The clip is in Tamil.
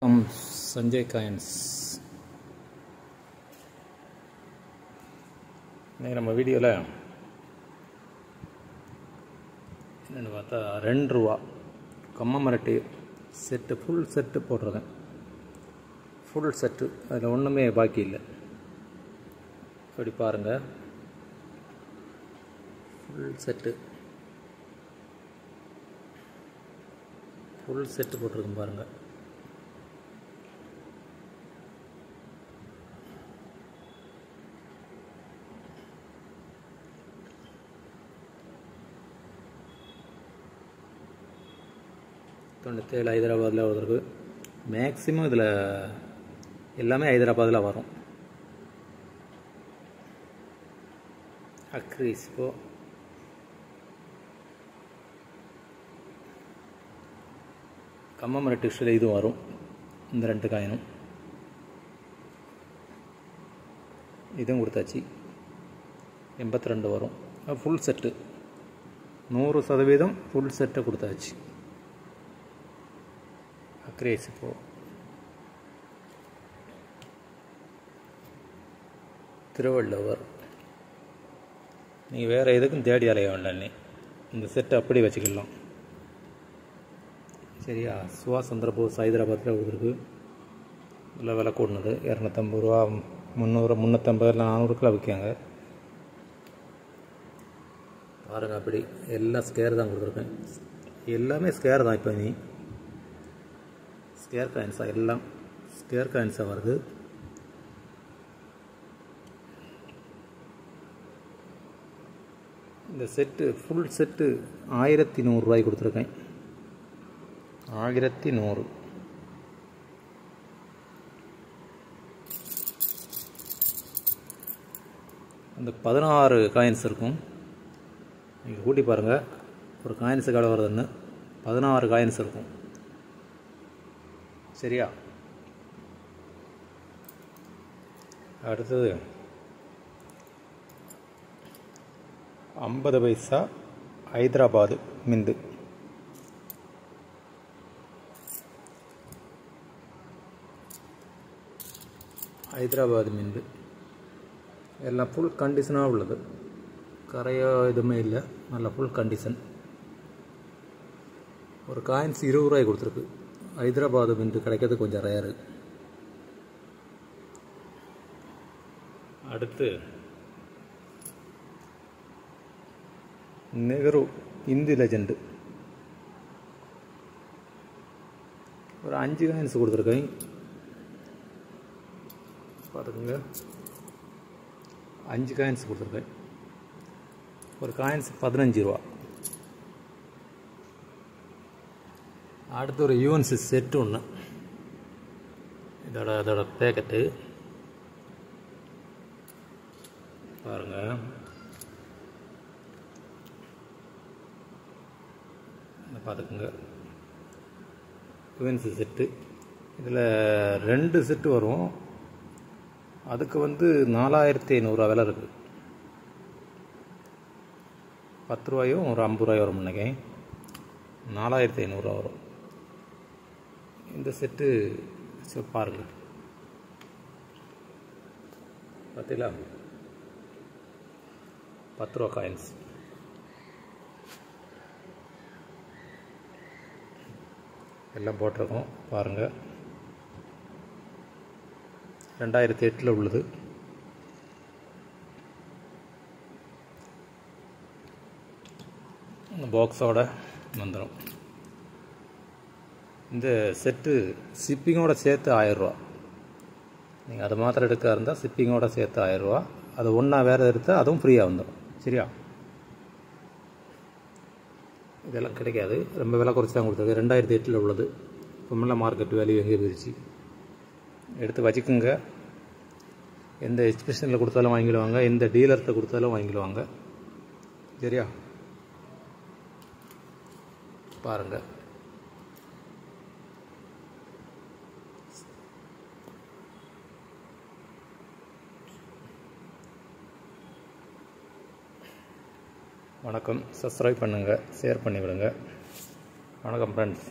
Sanjay Coins. நம்ம வீடியோவில் என்னென்னு பார்த்தா ₹2 கம்மமரட்டி செட்டு ஃபுல் செட்டு போட்டிருக்கேன். ஃபுல் செட்டு அதில் ஒன்றுமே பாக்கி இல்லை. அப்படி பாருங்கள், ஃபுல் செட்டு போட்டிருக்கேன் பாருங்கள். தொண்ணூத்தேழு ஹைதராபாத்தில் வருது. மேக்ஸிமம் இதில் எல்லாமே ஹைதராபாத்தில் வரும். அக்ரிஸ்கோ கம்மமரட்டி டிஷ்ஷில் இதுவும் வரும். இந்த 2 காயினும் இதுவும் கொடுத்தாச்சு. 82 வரும். ஃபுல் செட்டு 100% ஃபுல் செட்டை கொடுத்தாச்சு. அக்ரேஸ்கோ திருவள்ளுவர். நீங்கள் வேறு எதுக்கும் தேடி அலைய வேண்டாம். இந்த செட்டை அப்படி வச்சுக்கலாம். சரியா? சுபாஷ் சந்திரபோஸ் ஹைதராபாத்தில் கொடுத்துருக்கு. இதில் விலை கூடினது ₹250, 300, 350, 400 விற்காங்க. பாருங்கள், அப்படி எல்லாம் ஸ்கேர் தான் கொடுத்துருக்கேன். எல்லாமே ஸ்கேர் தான். இப்போ நீ ஸ்கேர் காயின்ஸாக எல்லாம் ஸ்கேர் காயின்ஸாக வருது. இந்த செட்டு ஃபுல் செட்டு ₹1100 கொடுத்துருக்கேன். 1100. அந்த 16 காயின்ஸ் இருக்கும். நீங்கள் கூட்டி பாருங்கள், ஒரு காயின்ஸுக்கு எவ்வளோ வருதுன்னு. 16 காயின்ஸ் இருக்கும். சரியா? அடுத்தது 50 பைசா ஹைதராபாத் மிந்து. ஹைதராபாத் மிந்து எல்லாம் ஃபுல் கண்டிஷனாக உள்ளது. கரையோ எதுவுமே இல்லை. நல்ல ஃபுல் கண்டிஷன். ஒரு காயின்ஸ் ₹20 கொடுத்துருக்கு. ஹைதராபாத் மிந்து கிடைக்கிறது கொஞ்சம் ரேரு. அடுத்து நெஹ்ரு இந்தி லெஜெண்டு ஒரு 5 காயின்ஸ் கொடுத்துருக்கேன். பார்த்துக்குங்க, 5 காயின்ஸ் கொடுத்துருக்கேன். ஒரு காயின்ஸ் ₹15. அடுத்து ஒரு யூஎன்சி செட்டு ஒன்று. அதோட பேக்கெட்டு பாருங்கள். பார்த்துக்குங்க, யூஎன்சி செட்டு. இதில் 2 செட்டு வரும். அதுக்கு ₹4500 விலை இருக்குது. ₹10 ஒரு ₹50 வரும் நினைக்கிறேன். ₹4500 வரும். இந்த செட்டு பாருங்கள். பார்த்தீங்களா? ₹10 காயின்ஸ். எல்லாம் போட்டிருக்கோம் பாருங்கள். 2008 உள்ளது. பாக்ஸோட வந்துடும். இந்த செட்டு ஷிப்பிங்கோட சேர்த்து ₹1000. நீங்கள் அதை மாத்திரம் எடுக்க இருந்தால் ஷிப்பிங்கோட சேர்த்து ₹1000. அது ஒன்றா வேறு எடுத்தால் அதுவும் ஃப்ரீயாக வந்துடும். சரியா? இதெல்லாம் கிடைக்காது. ரொம்ப விலை குறைச்சி தான் கொடுத்துருக்கு. 2008 உள்ளது. இப்போ முன்னே மார்க்கெட் வேல்யூ எங்கே போயிடுச்சு. எடுத்து வச்சுக்கோங்க. எந்த எக்ஸ்பிரஷனில் கொடுத்தாலும் வாங்கிடுவாங்க, எந்த டீலர்கிட்ட கொடுத்தாலும் வாங்கிடுவாங்க. சரியா? பாருங்கள். வணக்கம். சப்ஸ்கிரைப் பண்ணுங்கள், ஷேர் பண்ணிவிடுங்க. வணக்கம் ஃப்ரெண்ட்ஸ்.